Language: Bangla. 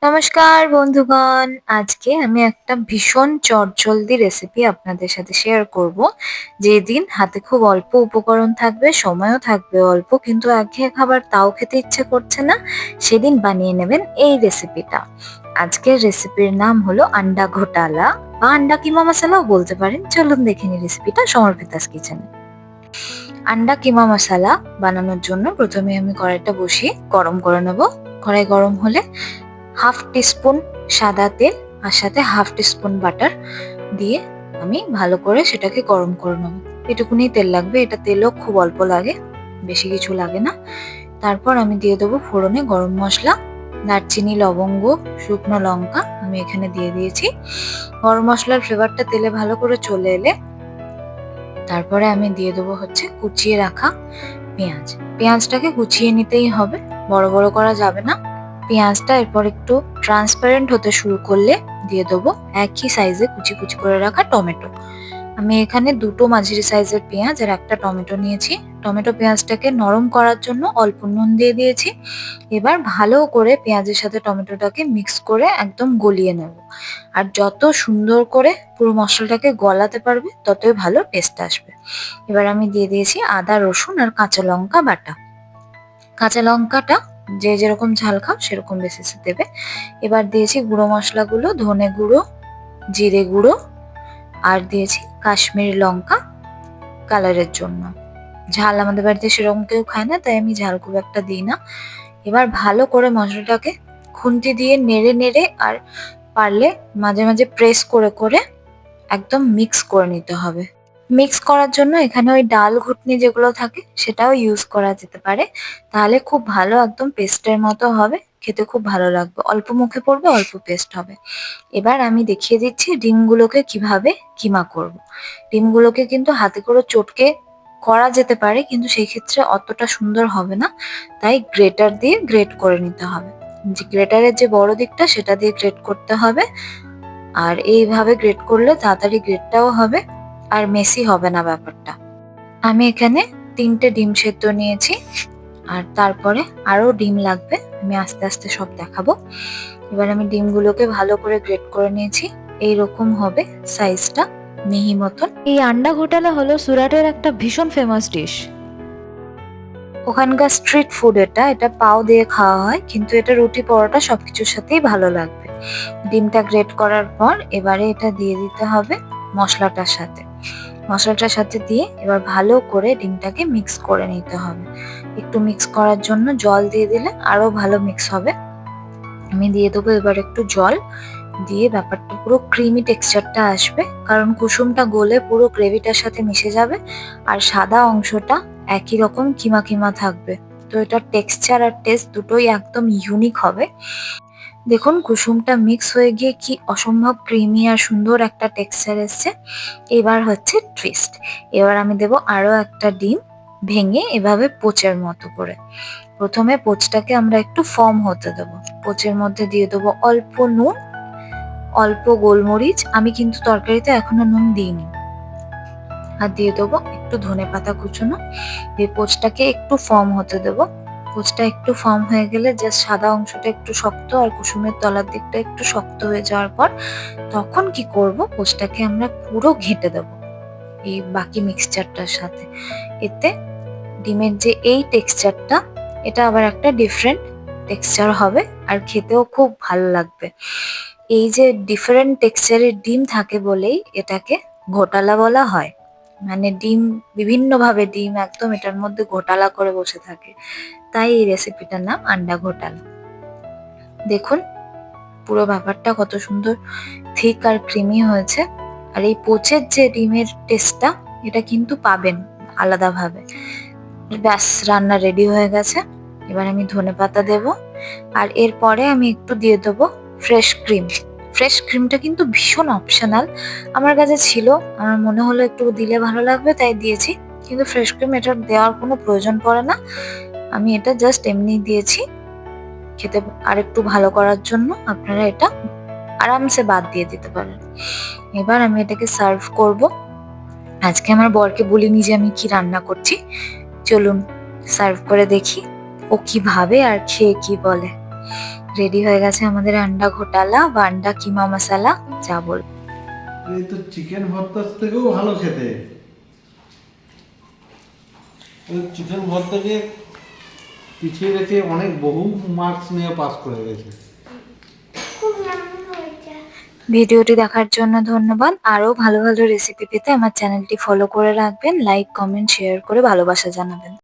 নমস্কার বন্ধুগণ, আজকে আমি একটা ভীষণ চটজলদি রেসিপি আপনাদের সাথে শেয়ার করব। যেদিন হাতে খুব অল্প উপকরণ থাকবে, সময়ও থাকবে অল্প, কিন্তু একঘেয়ে খাবার তাও খেতে ইচ্ছে করছে না, সেদিন বানিয়ে নেবেন এই রেসিপিটা। আজকের রেসিপির নাম হলো আন্ডা ঘোটালা বা আন্ডা কিমা মশালাও বলতে পারেন। চলুন দেখে নিই রেসিপিটা সমর্পিতাস কিচেনে। আন্ডা কিমা মশালা বানানোর জন্য প্রথমে আমি কড়াইটা বসিয়ে গরম করে নেব। কড়াই গরম হলে হাফ টিস্পুন সাদা তেল আর সাথে হাফ টিস্পুন বাটার দিয়ে আমি ভালো করে সেটাকে গরম করে নেব। এটুকুনি তেল লাগবে, এটা তেলও খুব অল্প লাগে, বেশি কিছু লাগে না। তারপর আমি দিয়ে দেবো ফোড়নে গরম মশলা, দারচিনি, লবঙ্গ, শুকনো লঙ্কা আমি এখানে দিয়ে দিয়েছি। গরম মশলার ফ্লেভারটা তেলে ভালো করে চলে এলে তারপরে আমি দিয়ে দেবো হচ্ছে কুচিয়ে রাখা পেঁয়াজ। পেঁয়াজটাকে কুচিয়ে নিতেই হবে, বড় বড় করা যাবে না। পেঁয়াজটা এরপর একটু ট্রান্সপারেন্ট হতে শুরু করলে দিয়ে দেবো একই সাইজে কুচি কুচি করে রাখা টমেটো। আমি এখানে দুটো মাঝারি সাইজের পেঁয়াজ আর একটা টমেটো নিয়েছি। টমেটো পেঁয়াজটাকে নরম করার জন্য অল্প নুন দিয়ে দিয়েছি। এবার ভালো করে পেঁয়াজের সাথে টমেটোটাকে মিক্স করে একদম গলিয়ে নেব। আর যত সুন্দর করে পুরো মশলাটাকে গলাতে পারবে ততই ভালো টেস্ট আসবে। এবার আমি দিয়ে দিয়েছি আদা, রসুন আর কাঁচা লঙ্কা বাটা। কাঁচা লঙ্কাটা যে যেরকম ঝাল খাও সেরকম বেসিসে দেবে। এবার দিয়েছি গুঁড়ো মশলাগুলো, ধনে গুঁড়ো, জিরে গুঁড়ো আর দিয়েছি কাশ্মীরি লঙ্কা কালারের জন্য। ঝাল আমাদের বাড়িতে সেরকম কেউ খায় না, তাই আমি ঝাল খুব একটা দিই না। এবার ভালো করে মশলাটাকে খুন্তি দিয়ে নেড়ে নেড়ে আর পারলে মাঝে মাঝে প্রেস করে করে একদম মিক্স করে নিতে হবে। মিক্স করার জন্য এখানে ওই ডাল ঘুটনি যেগুলো থাকে সেটাও ইউজ করা যেতে পারে, তাহলে খুব ভালো একদম পেস্টের মতো হবে, খেতে খুব ভালো লাগবে, অল্প মুখে পড়বে, অল্প পেস্ট হবে। এবার আমি দেখিয়ে দিচ্ছি ডিমগুলোকে কিভাবে কিমা করব। ডিমগুলোকে কিন্তু হাতে করে চটকে করা যেতে পারে, কিন্তু সেই ক্ষেত্রে অতটা সুন্দর হবে না, তাই গ্রেটার দিয়ে গ্রেট করে নিতে হবে। যে গ্রেটারের যে বড় দিকটা সেটা দিয়ে গ্রেট করতে হবে। আর এইভাবে গ্রেট করলে তাড়াতাড়ি গ্রেটটাও হবে আর মেসি হবে না ব্যাপারটা। আমি এখানে 3টে ডিম সেদ্ধ নিয়েছি, আর তারপরে আরো ডিম লাগবে, আমি আস্তে আস্তে সব দেখাবো। এবার আমি ডিমগুলোকে ভালো করে গ্রেট করে নিয়েছি, এইরকম হবে সাইজটা, মিহি মতন। এই আন্ডা ঘোটালা হলো সুরাটের একটা ভীষণ ফেমাস ডিশ। ওখানকার স্ট্রিট ফুড এটা, এটা পাও দিয়ে খাওয়া হয়, কিন্তু এটা রুটি পরোটা সবকিছুর সাথেই ভালো লাগবে। ডিমটা গ্রেট করার পর এবারে এটা দিয়ে দিতে হবে মশলাটার সাথে। মশলাটার সাথে দিয়ে এবার ভালো করে ডিমটাকে মিক্স করে নিতে হবে। একটু মিক্স করার জন্য জল দিয়ে দিলে আরো ভালো মিক্স হবে। আমি দিয়ে দেবো এবার একটু জল, দিয়ে ব্যাপারটা পুরো ক্রিমি টেক্সচারটা আসবে, কারণ কুসুমটা গলে পুরো গ্রেভিটার সাথে মিশে যাবে আর সাদা অংশটা একই রকম কিমা কিমা থাকবে। তো এটার টেক্সচার আর টেস্ট দুটোই একদম ইউনিক হবে। দেখুন কুসুমটা মিক্স হয়ে গিয়ে কি অসম্ভব ক্রিমি আর সুন্দর একটা টেক্সচার এসছে। এবার হচ্ছে টুইস্ট, এবার আমি দেবো আরো একটা ডিম ভেঙে এভাবে পোচের মতো করে। প্রথমে পোচটাকে আমরা একটু ফর্ম হতে দেবো। পোচের মধ্যে দিয়ে দেবো অল্প নুন, অল্প গোলমরিচ, আমি কিন্তু তরকারিতে এখনো নুন দিইনি, আর দিয়ে দেবো একটু ধনেপাতা কুচোনো। দিয়ে পোচটাকে একটু ফর্ম হতে দেবো। পোচটা একটু ফর্ম হয়ে গেলে জাস্ট সাদা অংশটা একটু শক্ত আর কুসুমের তলার দিকটা একটু শক্ত হয়ে যাওয়ার পর তখন কি করব, পোচটাকে আমরা পুরো ঘেঁটে দেবো এই বাকি মিক্সচারটার সাথে। এতে ডিমের যে এই টেক্সচারটা, এটা আবার একটা ডিফারেন্ট টেক্সচার হবে আর খেতেও খুব ভালো লাগবে। এই যে ডিফারেন্ট টেক্সচারের ডিম থাকে বলেই এটাকে ঘোটালা বলা হয়। মানে ডিম বিভিন্ন ভাবে ডিম একদম এটার মধ্যে ঘোটালা করে বসে থাকে, তাই এই রেসিপিটার নাম আন্ডা ঘোটালা। দেখুন পুরো ব্যাপারটা কত সুন্দর থিক আর ক্রিমি হয়েছে। আর এই পোচের যে ডিমের টেস্টটা, এটা কিন্তু পাবেন আলাদাভাবে। ব্যাস রান্না রেডি হয়ে গেছে। এবার আমি ধনেপাতা দেব, আর এরপরে আমি একটু দিয়ে দেবো ফ্রেশ ক্রিম। ফ্রেশ ক্রিমটা কিন্তু ভীষণ অপশনাল, আমার কাছে ছিল, আমার মনে হলো একটু দিলে ভালো লাগবে তাই দিয়েছি, কিন্তু ফ্রেশ ক্রিম এটা দেওয়ার কোনো প্রয়োজন পড়ে না, আমি এটা জাস্ট এমনি দিয়েছি খেতে আর একটু ভালো করার জন্য। আপনারা এটা আরামসে বাদ দিয়ে দিতে পারেন। এবার আমি এটাকে সার্ভ করব। আজকে আমার বরকে বলিনি যে আমি কি রান্না করছি, চলুন সার্ভ করে দেখি ও কি ভাবে আর খেয়ে কি বলে। রেডি হয়ে গেছে আমাদের আন্ডা ঘোটালা বা আন্ডা কিমা মশালা, যা বল। এই তো চিকেন ভর্তার থেকেও ভালো খেতে। চিকেন ভর্তাকে পিছিয়ে রেখে অনেক বহু মার্কস নিয়ে পাস করে গেছে। ভিডিওটি দেখার জন্য ধন্যবাদ। আরো ভালো ভালো রেসিপি পেতে আমার চ্যানেলটি ফলো করে রাখবেন, লাইক কমেন্ট শেয়ার করে ভালোবাসা জানাবেন।